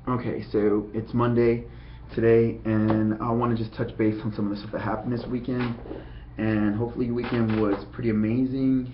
Okay, so it's Monday today, and I want to just touch base on some of the stuff that happened this weekend. And hopefully, your weekend was pretty amazing.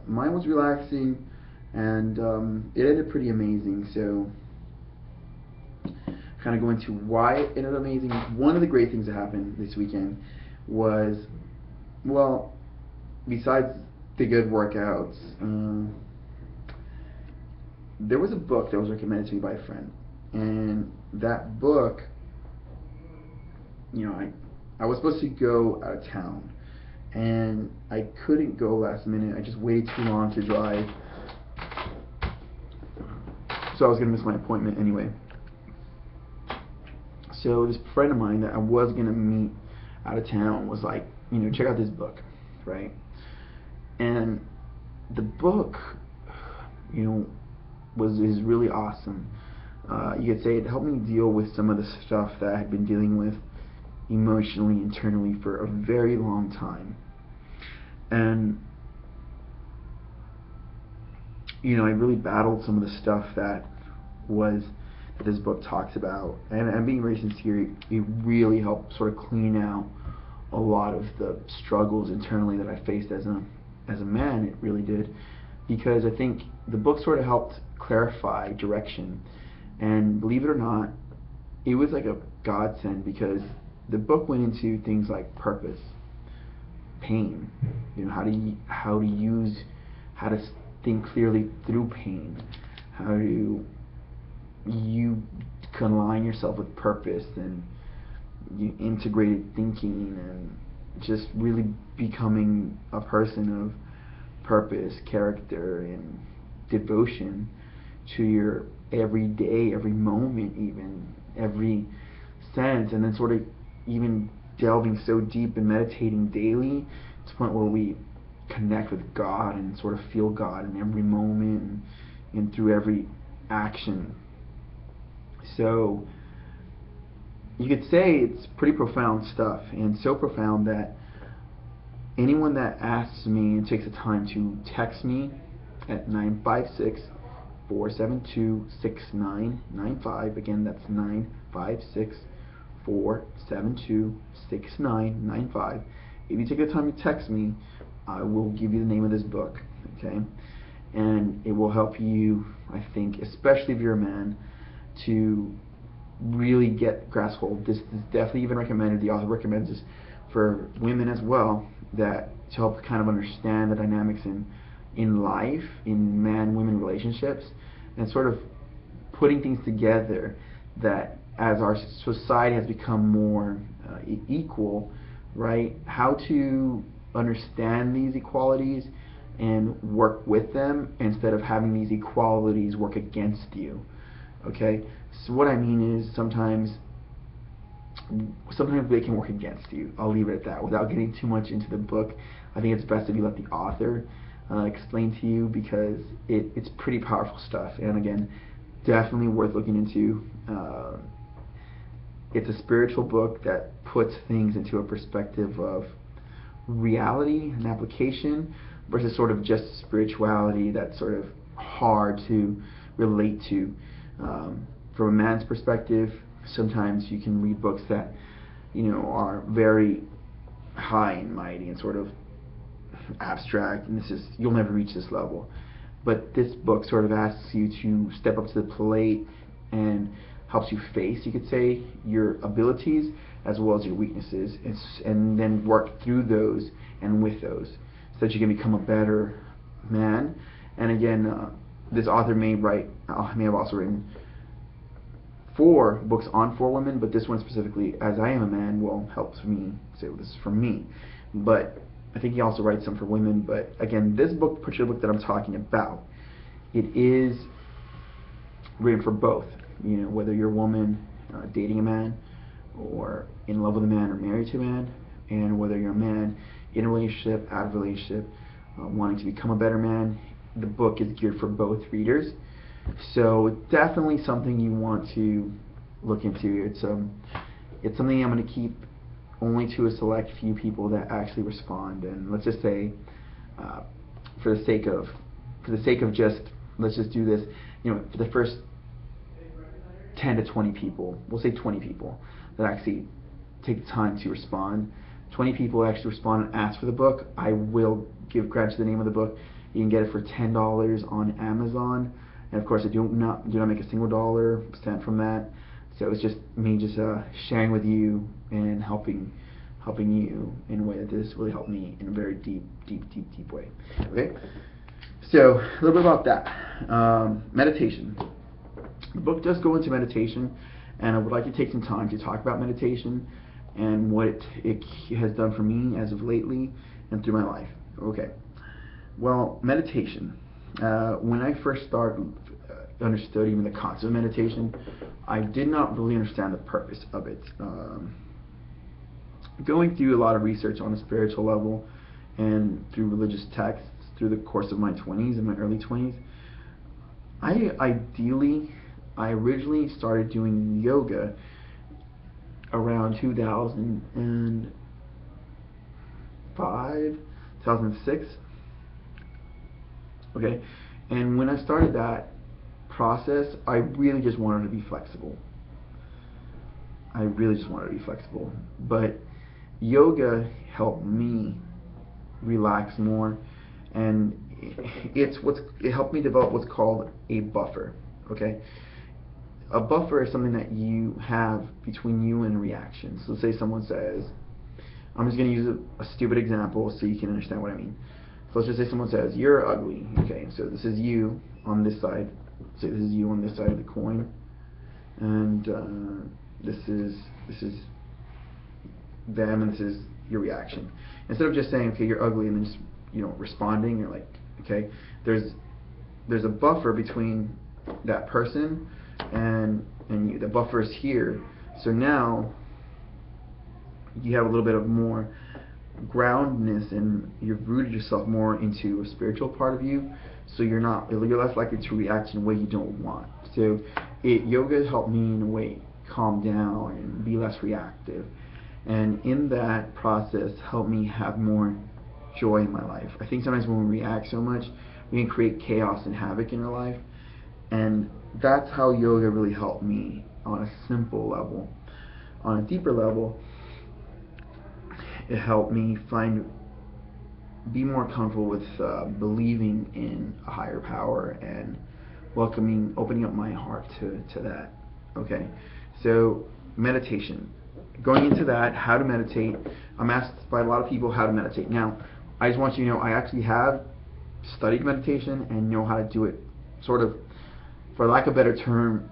Mine was relaxing, and it ended pretty amazing. So, kind of go into why it ended amazing. One of the great things that happened this weekend was, well, besides the good workouts, there was a book that was recommended to me by a friend, and that book, I was supposed to go out of town, and I couldn't go last minute. I just waited too long to drive, so I was gonna miss my appointment anyway. So this friend of mine that I was gonna meet out of town was like, check out this book, right? And the book, you know, is really awesome. You could say it helped me deal with some of the stuff that I had been dealing with emotionally, internally for a very long time. And I really battled some of the stuff was that this book talks about. And I'm being very sincere, it really helped sort of clean out a lot of the struggles internally that I faced as a man. It really did, because I think the book sort of helped clarify direction. And believe it or not, it was like a godsend, because the book went into things like purpose, pain, how to think clearly through pain, how do you can align yourself with purpose, and you integrated thinking, and just really becoming a person of purpose, character, and devotion to your every day, every moment, even every sense. And then sort of even delving so deep and meditating daily to the point where we connect with God and sort of feel God in every moment, and through every action. So you could say it's pretty profound stuff, and so profound that anyone that asks me and takes the time to text me at 956-472-6995, again, that's 956-472-6995. If you take the time to text me, I will give you the name of this book, okay? And it will help you, I think, especially if you're a man, to really grasp hold. This is definitely even recommended. The author recommends this for women as well, that to help kind of understand the dynamics in life, in man-women relationships, and sort of putting things together, that as our society has become more equal, right? How to understand these equalities and work with them, instead of having these equalities work against you. Okay, so what I mean is sometimes they can work against you. I'll leave it at that without getting too much into the book. I think it's best if you let the author explain to you, because it's pretty powerful stuff. And again, definitely worth looking into. It's a spiritual book that puts things into a perspective of reality and application, versus sort of just spirituality that's sort of hard to relate to. From a man's perspective, sometimes you can read books that are very high and mighty and sort of abstract, and you'll never reach this level. But this book sort of asks you to step up to the plate, and helps you face, you could say, your abilities as well as your weaknesses, and then work through those and with those, so that you can become a better man. And again, this author may have also written 4 books for women, but this one specifically, as I am a man, helps me. So this is for me. But I think he also writes some for women. But again, this particular book that I'm talking about, it is written for both. Whether you're a woman dating a man, or in love with a man, or married to a man, and whether you're a man in a relationship, out of a relationship, wanting to become a better man, the book is geared for both readers. So definitely something you want to look into. It's something I'm going to keep only to a select few people that actually respond. And let's just say, for the sake of just, let's just do this. For the first 10 to 20 people, we'll say 20 people, that actually take the time to respond. 20 people actually respond and ask for the book. I will give credit to the name of the book. You can get it for $10 on Amazon, and of course I do not make a single dollar cent from that. So it's just me sharing with you and helping you in a way that this really helped me in a very deep way. Okay, so a little bit about that. Meditation. The book does go into meditation, and I would like to take some time to talk about meditation and what it has done for me as of lately and through my life. Okay, well, meditation. When I first understood even the concept of meditation, I did not really understand the purpose of it. Going through a lot of research on a spiritual level and through religious texts through the course of my 20s and my early 20s, I originally started doing yoga around 2005, 2006. Okay, and when I started that process, I really just wanted to be flexible. But yoga helped me relax more, and it helped me develop what's called a buffer. Okay, a buffer is something that you have between you and a reaction. So say someone says, I'm just going to use a stupid example so you can understand what I mean. So let's just say someone says, you're ugly. Okay, so this is you on this side. Say this is you on this side of the coin, and this is them, and this is your reaction. Instead of just saying, okay, you're ugly, and then just responding, you're like, okay, there's a buffer between that person and you. The buffer is here, so now you have a little bit of more groundedness, and you've rooted yourself more into a spiritual part of you, so you're less likely to react in a way you don't want. So yoga has helped me in a way calm down and be less reactive, and in that process helped me have more joy in my life. I think sometimes when we react so much, we can create chaos and havoc in our life, and that's how yoga really helped me on a simple level. On a deeper level, it helped me be more comfortable with believing in a higher power and opening up my heart to that. Okay, so meditation. Going into that, how to meditate. I'm asked by a lot of people how to meditate. Now, I just want you to know I actually have studied meditation and know how to do it, sort of, for lack of a better term.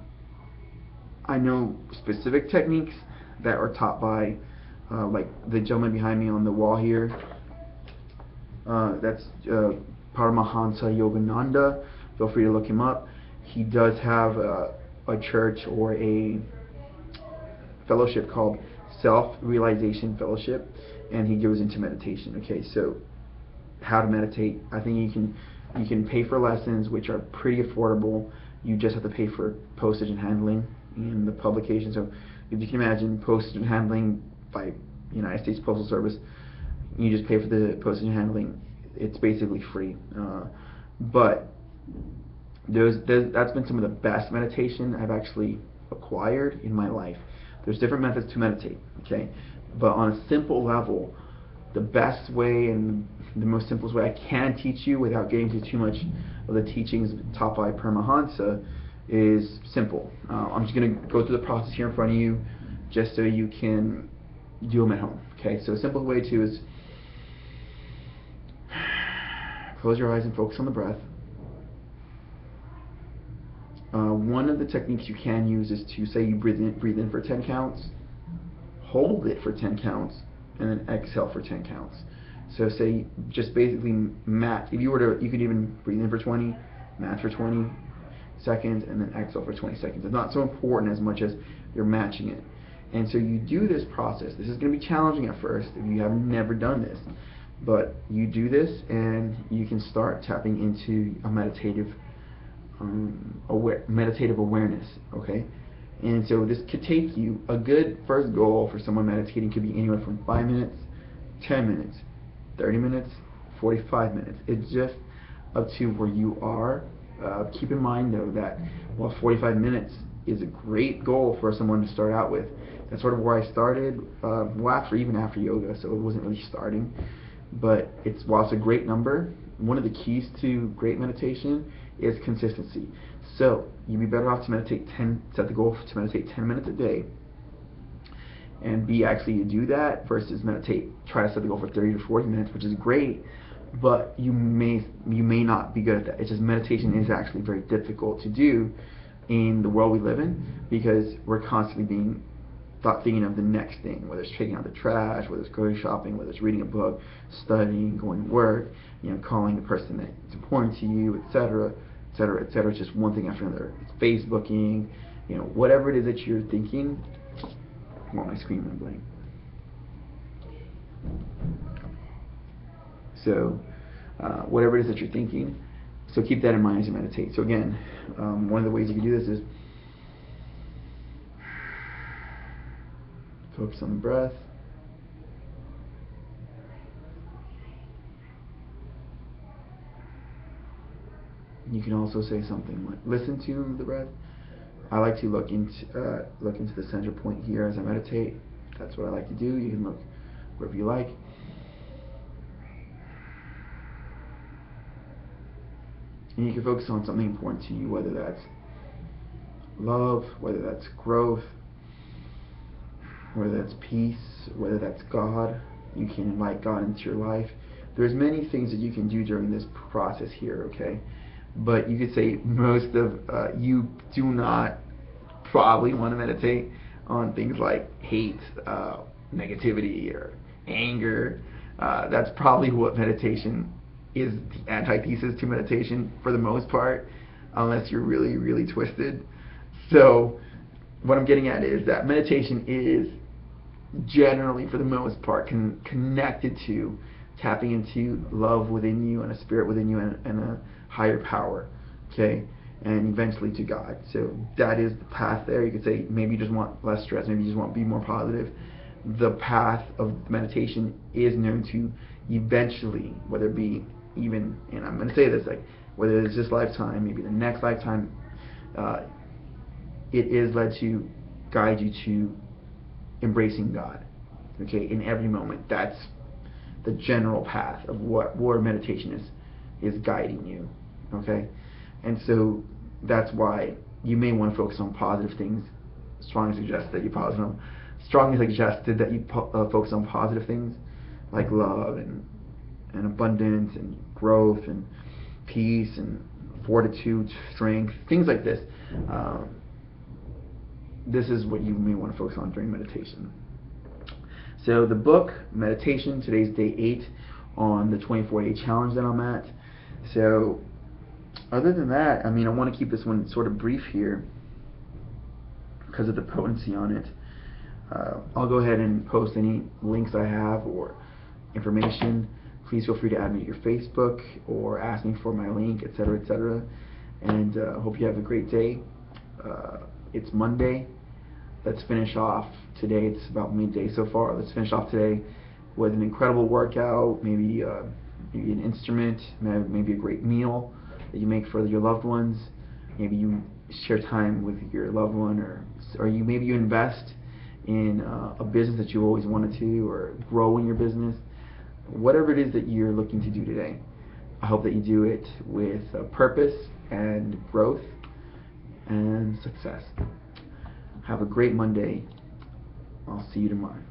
I know specific techniques that are taught by like the gentleman behind me on the wall here. That's Paramahansa Yogananda. Feel free to look him up. He does have a church or a fellowship called Self-Realization Fellowship, and he goes into meditation. Okay, so how to meditate. I think you can pay for lessons, which are pretty affordable. You just have to pay for postage and handling in the publication. So if you can imagine postage and handling by United States Postal Service, you just pay for the postage and handling. It's basically free. But that's been some of the best meditation I've actually acquired in my life. There's different methods to meditate, okay? But on a simple level, the best way and the most simplest way I can teach you without getting into too much of the teachings taught by Paramahansa is simple. I'm just going to go through the process here in front of you just so you can do them at home. Okay, so a simple way to is close your eyes and focus on the breath. One of the techniques you can use is to say you breathe in for 10 counts, hold it for 10 counts, and then exhale for 10 counts. So say just basically match. If you were to, you could even breathe in for 20, match for 20 seconds, and then exhale for 20 seconds. It's not so important as much as you're matching it. And so you do this process. This is going to be challenging at first if you have never done this, but you do this and you can start tapping into a meditative awareness. Okay, and so this could take you, a good first goal for someone meditating could be anywhere from 5 minutes, 10 minutes, 30 minutes, 45 minutes. It's just up to where you are. Keep in mind though that while 45 minutes is a great goal for someone to start out with. That's sort of where I started, even after yoga, so it wasn't really starting. But while it's a great number, one of the keys to great meditation is consistency. So you'd be better off to set the goal to meditate 10 minutes a day, and be actually to do that versus try to set the goal for 30 to 40 minutes, which is great, but you may not be good at that. It's just meditation is actually very difficult to do in the world we live in, because we're constantly thinking of the next thing, whether it's taking out the trash, whether it's grocery shopping, whether it's reading a book, studying, going to work, calling the person that's important to you, etc., etc., etc. It's just one thing after another. It's Facebooking, whatever it is that you're thinking. Well, my screen went blank. So, whatever it is that you're thinking, so keep that in mind as you meditate. So again, one of the ways you can do this is focus on the breath. You can also say something like, listen to the breath. I like to look into the center point here as I meditate. That's what I like to do. You can look wherever you like. And you can focus on something important to you, whether that's love, whether that's growth, whether that's peace, whether that's God. You can invite God into your life. There's many things that you can do during this process here, okay? But you could say most of you do not probably want to meditate on things like hate, negativity, or anger. That's probably what meditation is, the antithesis to meditation for the most part, unless you're really, really twisted. So what I'm getting at is that meditation is generally, for the most part, connected to tapping into love within you and a spirit within you and a higher power, okay, and eventually to God. So that is the path there. You could say maybe you just want less stress, maybe you just want to be more positive. The path of meditation is known to eventually, whether it be even, and I'm going to say this, like whether it's this lifetime, maybe the next lifetime, it is led to guide you to embracing God, okay, in every moment. That's the general path of where meditation is guiding you, okay? And so that's why you may want to focus on positive things. Strongly suggested that you focus on positive things like love and abundance and growth and peace and fortitude, strength, things like this. This is what you may want to focus on during meditation. So the book, Meditation, today's day 8 on the 24-day challenge that I'm at. So other than that, I want to keep this one sort of brief here because of the potency on it. I'll go ahead and post any links I have or information. Please feel free to add me to your Facebook or ask me for my link, etc., etc. And hope you have a great day. It's Monday. Let's finish off today. It's about midday so far. Let's finish off today with an incredible workout, maybe an instrument, maybe a great meal that you make for your loved ones. Maybe you share time with your loved one, or maybe you invest in a business that you always wanted to, or grow in your business. Whatever it is that you're looking to do today, I hope that you do it with purpose and growth and success. Have a great Monday. I'll see you tomorrow.